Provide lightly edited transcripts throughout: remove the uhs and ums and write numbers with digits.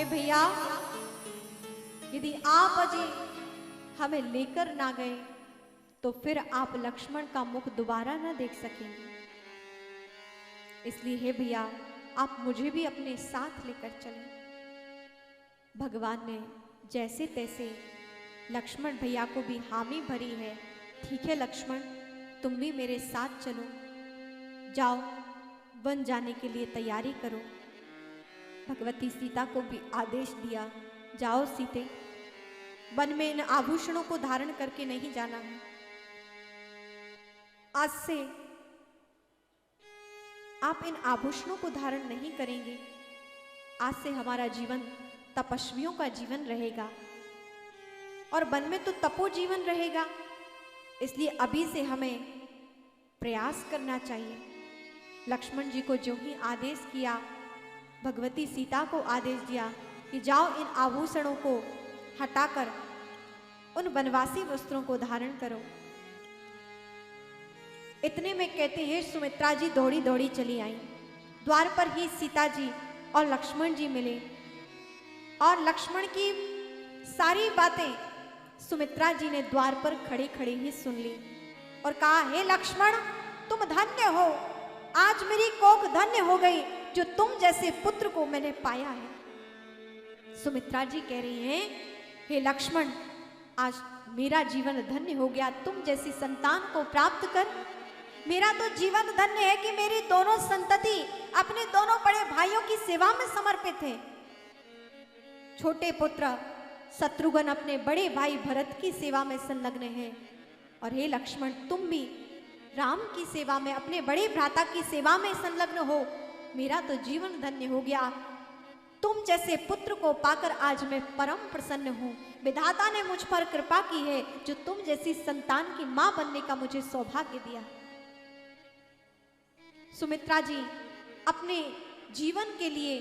हे भैया, यदि आप अजय हमें लेकर ना गए तो फिर आप लक्ष्मण का मुख दोबारा ना देख सकेंगे। इसलिए हे भैया, आप मुझे भी अपने साथ लेकर चलें। भगवान ने जैसे तैसे लक्ष्मण भैया को भी हामी भरी है। ठीक है लक्ष्मण, तुम भी मेरे साथ चलो, जाओ वन जाने के लिए तैयारी करो। भगवती सीता को भी आदेश दिया, जाओ सीते, वन में इन आभूषणों को धारण करके नहीं जाना है। आज से आप इन आभूषणों को धारण नहीं करेंगे। आज से हमारा जीवन तपस्वियों का जीवन रहेगा और वन में तो तपो जीवन रहेगा। इसलिए अभी से हमें प्रयास करना चाहिए। लक्ष्मण जी को जो ही आदेश किया, भगवती सीता को आदेश दिया कि जाओ इन आभूषणों को हटाकर उन वनवासी वस्त्रों को धारण करो। इतने में कहते हैं सुमित्रा जी दौड़ी दौड़ी चली आई। द्वार पर ही सीता जी और लक्ष्मण जी मिले और लक्ष्मण की सारी बातें सुमित्रा जी ने द्वार पर खड़े खड़े ही सुन ली और कहा, हे लक्ष्मण, तुम धन्य हो, आज मेरी कोख धन्य हो गई जो तुम जैसे पुत्र को मैंने पाया है। सुमित्रा जी कह रही हैं, हे लक्ष्मण, आज मेरा जीवन धन्य हो गया, तुम जैसी संतान को प्राप्त कर। मेरा तो जीवन धन्य है कि मेरी दोनों संतति अपने दोनों बड़े भाइयों की सेवा में समर्पित है। छोटे पुत्र शत्रुघ्न अपने बड़े भाई भरत की सेवा में संलग्न है और हे लक्ष्मण, तुम भी राम की सेवा में, अपने बड़े भ्राता की सेवा में संलग्न हो। मेरा तो जीवन धन्य हो गया। तुम जैसे पुत्र को पाकर आज मैं परम प्रसन्न हूं। विधाता ने मुझ पर कृपा की है जो तुम जैसी संतान की मां बनने का मुझे सौभाग्य दिया। सुमित्रा जी अपने जीवन के लिए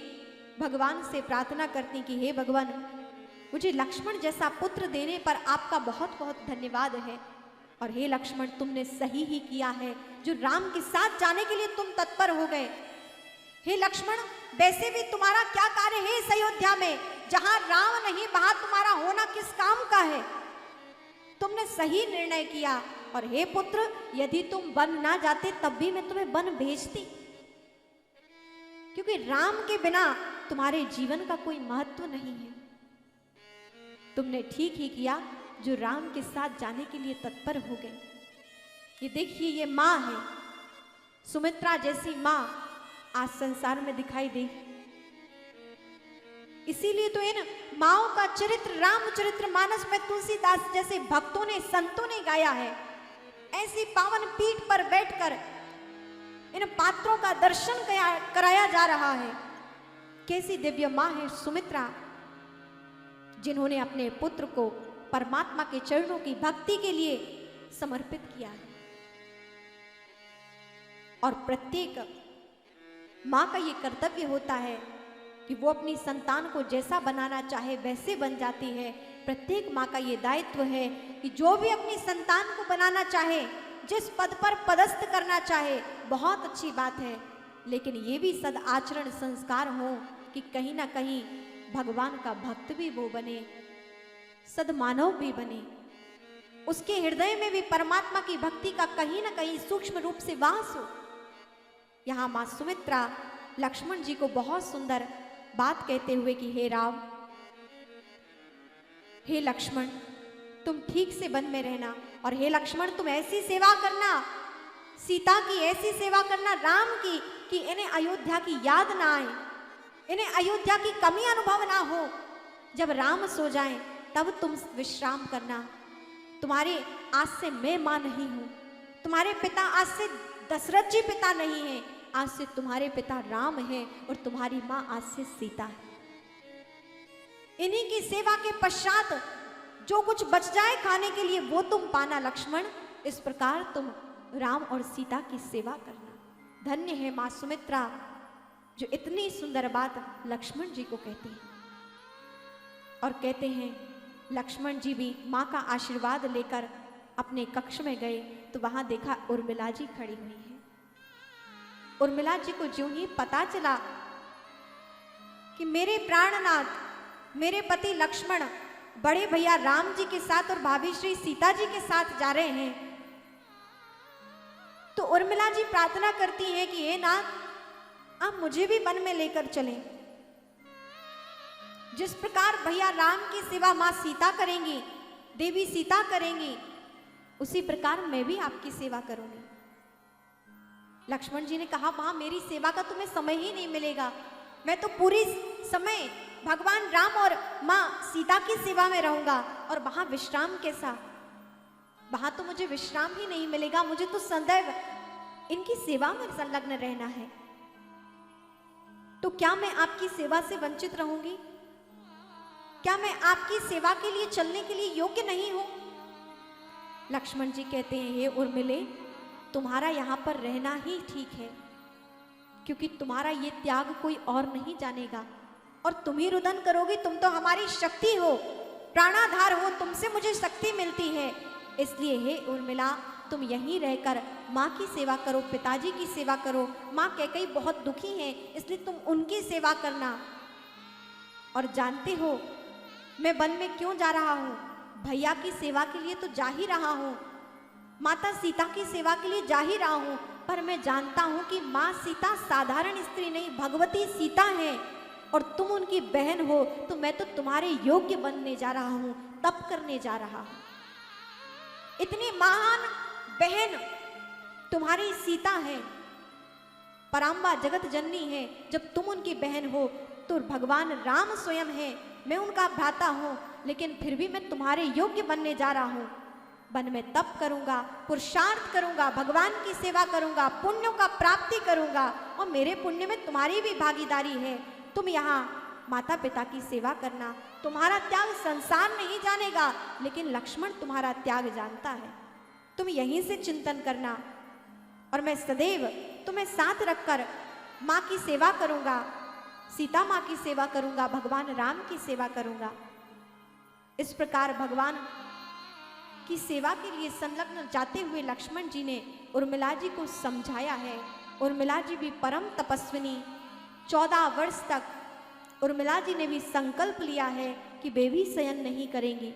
भगवान से प्रार्थना करती कि हे भगवान, मुझे लक्ष्मण जैसा पुत्र देने पर आपका बहुत बहुत धन्यवाद है। और हे लक्ष्मण, तुमने सही ही किया है जो राम के साथ जाने के लिए तुम तत्पर हो गए। हे लक्ष्मण, वैसे भी तुम्हारा क्या कार्य है इस अयोध्या में, जहां राम नहीं वहां तुम्हारा होना किस काम का है। तुमने सही निर्णय किया। और हे पुत्र, यदि तुम वन ना जाते तब भी मैं तुम्हें वन भेजती, क्योंकि राम के बिना तुम्हारे जीवन का कोई महत्व नहीं है। तुमने ठीक ही किया जो राम के साथ जाने के लिए तत्पर हो गए। ये देखिए, ये माँ है, सुमित्रा जैसी माँ आज संसार में दिखाई दे। इसीलिए तो इन माओं का चरित्र रामचरित्र मानस में तुलसीदास जैसे भक्तों ने, संतों ने गाया है। ऐसी पावन पीठ पर बैठकर इन पात्रों का दर्शन कराया जा रहा है। कैसी दिव्य माँ है सुमित्रा, जिन्होंने अपने पुत्र को परमात्मा के चरणों की भक्ति के लिए समर्पित किया है। और प्रत्येक माँ का ये कर्तव्य होता है कि वो अपनी संतान को जैसा बनाना चाहे वैसे बन जाती है। प्रत्येक माँ का ये दायित्व है कि जो भी अपनी संतान को बनाना चाहे, जिस पद पर पदस्थ करना चाहे, बहुत अच्छी बात है, लेकिन ये भी सद आचरण संस्कार हो कि कहीं ना कहीं भगवान का भक्त भी वो बने, सदमानव भी बने, उसके हृदय में भी परमात्मा की भक्ति का कहीं ना कहीं सूक्ष्म रूप से वास हो। यहाँ माँ सुमित्रा लक्ष्मण जी को बहुत सुंदर बात कहते हुए कि हे राम, हे लक्ष्मण, तुम ठीक से वन में रहना, और हे लक्ष्मण, तुम ऐसी सेवा करना, सीता की ऐसी सेवा करना, राम की, कि इन्हें अयोध्या की याद ना आए, इन्हें अयोध्या की कमी अनुभव ना हो। जब राम सो जाएं तब तुम विश्राम करना। तुम्हारे आज से मैं मां नहीं हूं, तुम्हारे पिता आज से दशरथ जी पिता नहीं है, आज से तुम्हारे पिता राम है और तुम्हारी मां आज से सीता है। इन्हीं की सेवा के पश्चात जो कुछ बच जाए खाने के लिए वो तुम पाना लक्ष्मण। इस प्रकार तुम राम और सीता की सेवा करना। धन्य है मां सुमित्रा जो इतनी सुंदर बात लक्ष्मण जी को कहती है। और कहते हैं लक्ष्मण जी भी माँ का आशीर्वाद लेकर अपने कक्ष में गए तो वहां देखा उर्मिला जी खड़ी हुई है। उर्मिला जी को ज्यों ही पता चला कि मेरे प्राणनाथ मेरे पति लक्ष्मण बड़े भैया राम जी के साथ और भाभी श्री सीता जी के साथ जा रहे हैं। तो उर्मिला जी प्रार्थना करती हैं कि हे नाथ आप मुझे भी वन में लेकर चलें। जिस प्रकार भैया राम की सेवा माँ सीता करेंगी, देवी सीता करेंगी, उसी प्रकार मैं भी आपकी सेवा करूंगी। लक्ष्मण जी ने कहा माँ मेरी सेवा का तुम्हें समय ही नहीं मिलेगा, मैं तो पूरी समय भगवान राम और माँ सीता की सेवा में रहूंगा और वहां विश्राम कैसा, वहां तो मुझे विश्राम ही नहीं मिलेगा, मुझे तो सदैव इनकी सेवा में संलग्न रहना है। तो क्या मैं आपकी सेवा से वंचित रहूंगी? क्या मैं आपकी सेवा के लिए चलने के लिए योग्य नहीं हूं? लक्ष्मण जी कहते हैं हे उर्मिले, तुम्हारा यहां पर रहना ही ठीक है, क्योंकि तुम्हारा ये त्याग कोई और नहीं जानेगा और तुम ही रुदन करोगी। तुम तो हमारी शक्ति हो, प्राणाधार हो, तुमसे मुझे शक्ति मिलती है। इसलिए हे उर्मिला तुम यहीं रहकर माँ की सेवा करो, पिताजी की सेवा करो। माँ कैकेयी बहुत दुखी हैं, इसलिए तुम उनकी सेवा करना। और जानते हो मैं वन में क्यों जा रहा हूँ? भैया की सेवा के लिए तो जा ही रहा हूँ, माता सीता की सेवा के लिए जा ही रहा हूँ, पर मैं जानता हूँ कि माँ सीता साधारण स्त्री नहीं, भगवती सीता है और तुम उनकी बहन हो, तो मैं तो तुम्हारे योग्य बनने जा रहा हूँ, तप करने जा रहा हूँ। इतनी महान बहन तुम्हारी सीता है, पराम्बा जगत जननी है। जब तुम उनकी बहन हो तो भगवान राम स्वयं है, मैं उनका भ्राता हूँ, लेकिन फिर भी मैं तुम्हारे योग्य बनने जा रहा हूँ। वन में तप करूंगा, पुरुषार्थ करूंगा, भगवान की सेवा करूंगा, पुण्यों का प्राप्ति करूंगा और मेरे पुण्य में तुम्हारी भी भागीदारी है। तुम यहाँ माता पिता की सेवा करना, तुम्हारा त्याग संसार नहीं जानेगा, लेकिन लक्ष्मण तुम्हारा त्याग जानता है। तुम यहीं से चिंतन करना और मैं सदैव तुम्हें साथ रखकर माँ की सेवा करूंगा, सीता माँ की सेवा करूंगा, भगवान राम की सेवा करूंगा। इस प्रकार भगवान की सेवा के लिए संलग्न जाते हुए लक्ष्मण जी ने उर्मिला जी को समझाया है। उर्मिला जी भी परम तपस्विनी, 14 वर्ष तक उर्मिला जी ने भी संकल्प लिया है कि बेबी शयन नहीं करेंगी।